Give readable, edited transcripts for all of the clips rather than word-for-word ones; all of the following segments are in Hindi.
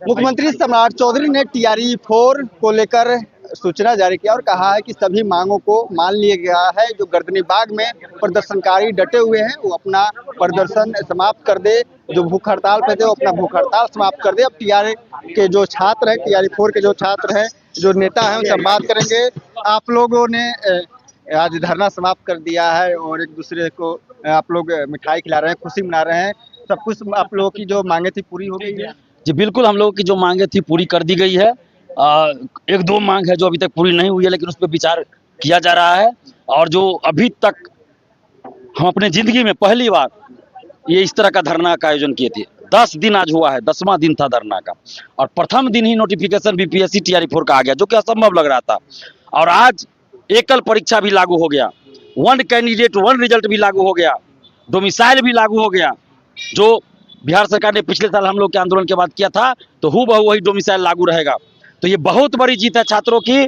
मुख्यमंत्री सम्राट चौधरी ने TRE-4 को लेकर सूचना जारी किया और कहा है कि सभी मांगों को मान लिया गया है। जो गर्दनी बाग में प्रदर्शनकारी डटे हुए हैं वो अपना प्रदर्शन समाप्त कर दे, जो भूख हड़ताल पे थे वो अपना भूख हड़ताल समाप्त कर दे। अब TRE के जो छात्र हैं, TRE-4 के जो छात्र हैं, जो नेता हैं, उनसे हम बात करेंगे। आप लोगों ने आज धरना समाप्त कर दिया है और एक दूसरे को आप लोग मिठाई खिला रहे हैं, खुशी मना रहे हैं। सब कुछ आप लोगों की जो मांगे थी पूरी हो गई है? जी बिल्कुल, हम लोगों की जो मांगे थी पूरी कर दी गई है। एक दो मांग है जो अभी तक पूरी नहीं हुई है, लेकिन उस पर विचार किया जा रहा है। और जो अभी तक हम अपने जिंदगी में पहली बार ये इस तरह का धरना का आयोजन किए थे। 10 दिन आज हुआ है, 10वां दिन था धरना का, और प्रथम दिन ही नोटिफिकेशन BPSC TRE-4 का आ गया, जो कि असंभव लग रहा था। और आज एकल परीक्षा भी लागू हो गया, 1 कैंडिडेट 1 रिजल्ट भी लागू हो गया, डोमिसाइल भी लागू हो गया। जो बिहार सरकार ने पिछले साल हम लोग के आंदोलन के बाद किया था, तो हूबहू वही डोमिसाइल लागू रहेगा। तो ये बहुत बड़ी जीत है छात्रों की,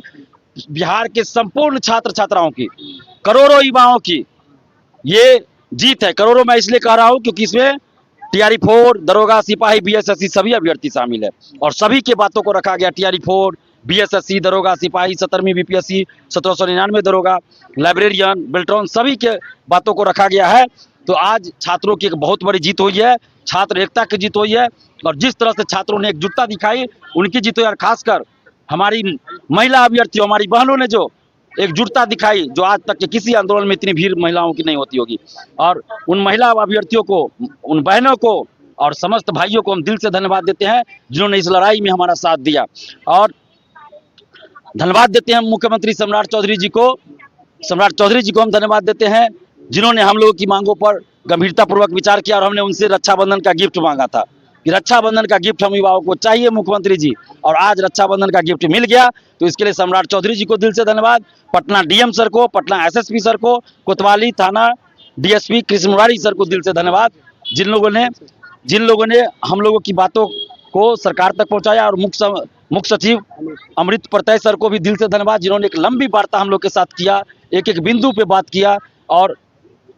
बिहार के संपूर्ण छात्र छात्राओं की, करोड़ों युवाओं की ये जीत है। करोड़ों मैं इसलिए कह रहा हूं क्योंकि इसमें TRE-4, दरोगा, सिपाही, BSSC सभी अभ्यर्थी शामिल है और सभी के बातों को रखा गया। TRE-4, BSSC, दरोगा, सिपाही, 17वीं BPSC, 1799 दरोगा, लाइब्रेरियन, बेल्ट्रॉन, सभी के बातों को रखा गया है। तो आज छात्रों की एक बहुत बड़ी जीत हुई है, छात्र एकता की जीत हुई है। और जिस तरह से छात्रों ने एकजुटता दिखाई, उनकी जीत हुई। और खासकर हमारी महिला अभ्यर्थियों, हमारी बहनों ने जो एकजुटता दिखाई, जो आज तक के किसी आंदोलन में इतनी भीड़ महिलाओं की नहीं होती होगी। और उन महिला अभ्यर्थियों को, उन बहनों को और समस्त भाइयों को हम दिल से धन्यवाद देते हैं जिन्होंने इस लड़ाई में हमारा साथ दिया। और धन्यवाद देते हैं मुख्यमंत्री सम्राट चौधरी जी को। सम्राट चौधरी जी को हम धन्यवाद देते हैं जिन्होंने हम लोगों की मांगों पर गंभीरतापूर्वक विचार किया। और हमने उनसे रक्षाबंधन का गिफ्ट मांगा था कि रक्षाबंधन का गिफ्ट हम युवाओं को चाहिए मुख्यमंत्री जी, और आज रक्षाबंधन का गिफ्ट मिल गया। तो इसके लिए सम्राट चौधरी जी को दिल से धन्यवाद, पटना DM सर को, पटना SSP सर को, कोतवाली थाना DSP कृष्ण मुरारी सर को दिल से धन्यवाद, जिन लोगों ने हम लोगों की बातों को सरकार तक पहुंचाया। और मुख्य सचिव अमृत प्रत्यय सर को भी दिल से धन्यवाद, जिन्होंने एक लंबी वार्ता हम लोग के साथ किया, एक एक बिंदु पे बात किया और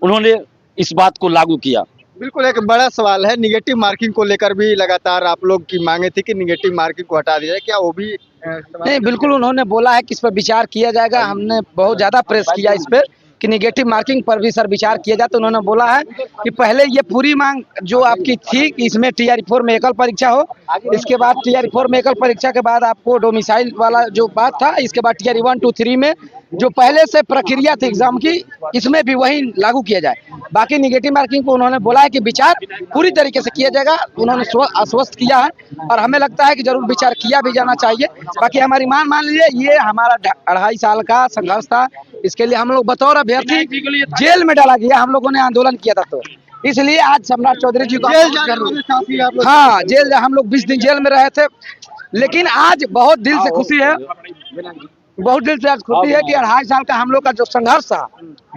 उन्होंने इस बात को लागू किया। बिल्कुल, एक बड़ा सवाल है, निगेटिव मार्किंग को लेकर भी लगातार आप लोग की मांगे थी कि निगेटिव मार्किंग को हटा दिया जाए, क्या वो भी नहीं? बिल्कुल, उन्होंने बोला है कि इस पर विचार किया जाएगा। हमने बहुत ज़्यादा प्रेस किया इस पर कि निगेटिव मार्किंग पर भी सर विचार किया जाए। तो उन्होंने बोला है कि पहले ये पूरी मांग जो आपकी थी कि इसमें TRE-4 में एकल परीक्षा हो, इसके बाद TRE-4 में एकल परीक्षा के बाद आपको डोमिसाइल वाला जो बात था, इसके बाद TRE-1, 2, 3 में जो पहले से प्रक्रिया थी एग्जाम की, इसमें भी वही लागू किया जाए। बाकी निगेटिव मार्किंग को उन्होंने बोला है कि विचार पूरी तरीके से किया जाएगा, उन्होंने आश्वस्त किया है। और हमें लगता है कि जरूर विचार किया भी जाना चाहिए। बाकी हमारी मान लीजिए, ये हमारा 2.5 साल का संघर्ष था। इसके लिए हम लोग बतौर अभ्यर्थी जेल में डाला गया, हम लोगों ने आंदोलन किया था। तो इसलिए आज सम्राट चौधरी जी को हाँ, जेल हम लोग 20 दिन जेल में रहे थे, लेकिन आज बहुत दिल से खुशी है, बहुत दिल से आज खुशी है कि 2.5 साल का हम लोग का जो संघर्ष था,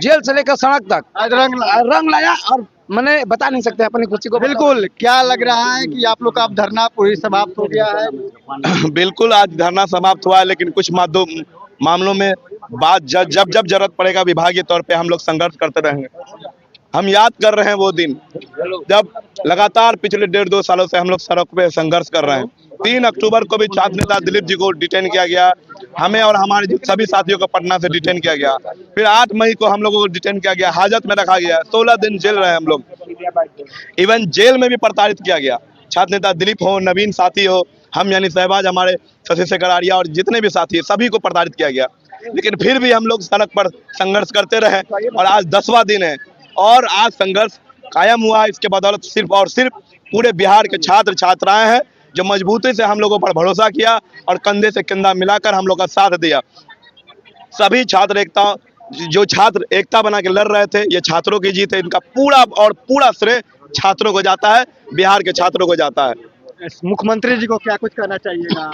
जेल से लेकर सड़क तक, आज रंग लाया। और मैंने बता नहीं सकते अपनी खुशी को। बिल्कुल, क्या लग रहा है कि आप लोग का अब धरना पूरी समाप्त हो गया है? बिल्कुल, आज धरना समाप्त हुआ है, लेकिन कुछ मामलों में बात जब जरूरत पड़ेगा विभागीय तौर पे हम लोग संघर्ष करते रहेंगे। हम याद कर रहे हैं वो दिन जब लगातार पिछले 1.5-2 सालों से हम लोग सड़क पे संघर्ष कर रहे हैं। 3 अक्टूबर को भी छात्र नेता दिलीप जी को डिटेन किया गया, हमें और हमारे सभी साथियों को पटना से डिटेन किया गया। फिर 8 मई को हम लोगों को डिटेन किया गया, हाजत में रखा गया, 16 दिन जेल रहे हम लोग। इवन जेल में भी प्रताड़ित किया गया। छात्र नेता दिलीप हो, नवीन साथी हो, हम यानी शहबाज, हमारे शशि शेखर आर्या और जितने भी साथी है, सभी को प्रताड़ित किया गया। लेकिन फिर भी हम लोग सड़क पर संघर्ष करते रहे और आज 10वां दिन है और आज संघर्ष कायम हुआ। इसके बदौलत सिर्फ और सिर्फ पूरे बिहार के छात्र छात्राएं हैं जो मजबूती से हम लोगों पर भरोसा किया और कंधे से कंधा मिलाकर हम लोग का साथ दिया। सभी छात्र एकता, जो छात्र एकता बना के लड़ रहे थे, ये छात्रों की जीत है। इनका पूरा श्रेय छात्रों को जाता है, बिहार के छात्रों को जाता है। मुख्यमंत्री जी को क्या कुछ कहना चाहिएगा?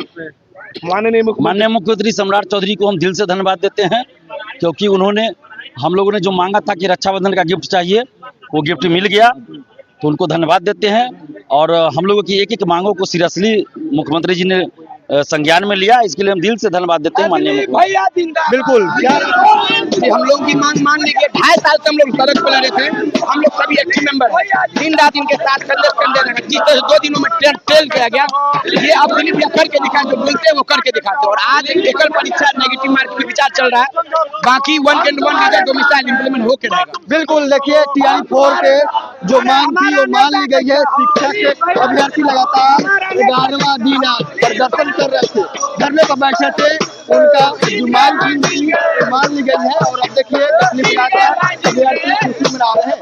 माननीय मुख्यमंत्री सम्राट चौधरी को हम दिल से धन्यवाद देते हैं, क्योंकि उन्होंने हम लोगों ने जो मांगा था कि रक्षाबंधन का गिफ्ट चाहिए, वो गिफ्ट मिल गया। तो उनको धन्यवाद देते हैं और हम लोगों की एक एक मांगों को सीरियसली मुख्यमंत्री जी ने संज्ञान में लिया। इसके लिए हम दिल से धन्यवाद देते हैं माननीय मुख्यमंत्री। बिल्कुल कि हम लोग की मांग मान लीजिए 2.5 साल से हम लोग सड़क पर लड़े थे। हम लोग सभी एक्टिव मेंबर दिन रात इनके साथ कंधे से कंधे रखे। जिस तरह 2 दिनों में ट्रेल किया गया, ये अब फिर करके दिखाए, जो बोलते हैं वो करके दिखाते हैं। और आज एकल परीक्षा नेगेटिव मार्किंग पे विचार चल रहा है, बाकी 1 रिजल्ट डोमिसाइल इंप्लीमेंट होके रहेगा। बिल्कुल देखिए TRE 4 के जो मांग थी वो मान ली गई है। शिक्षक के अभ्यर्थी लगातार 11वां दिन आज प्रदर्शन कर रहे थे, धरने पर बैठे थे। उनका जो मांग थी वो मान ली गई है। और अब देखिए अभ्यर्थी खुशी मना रहे हैं।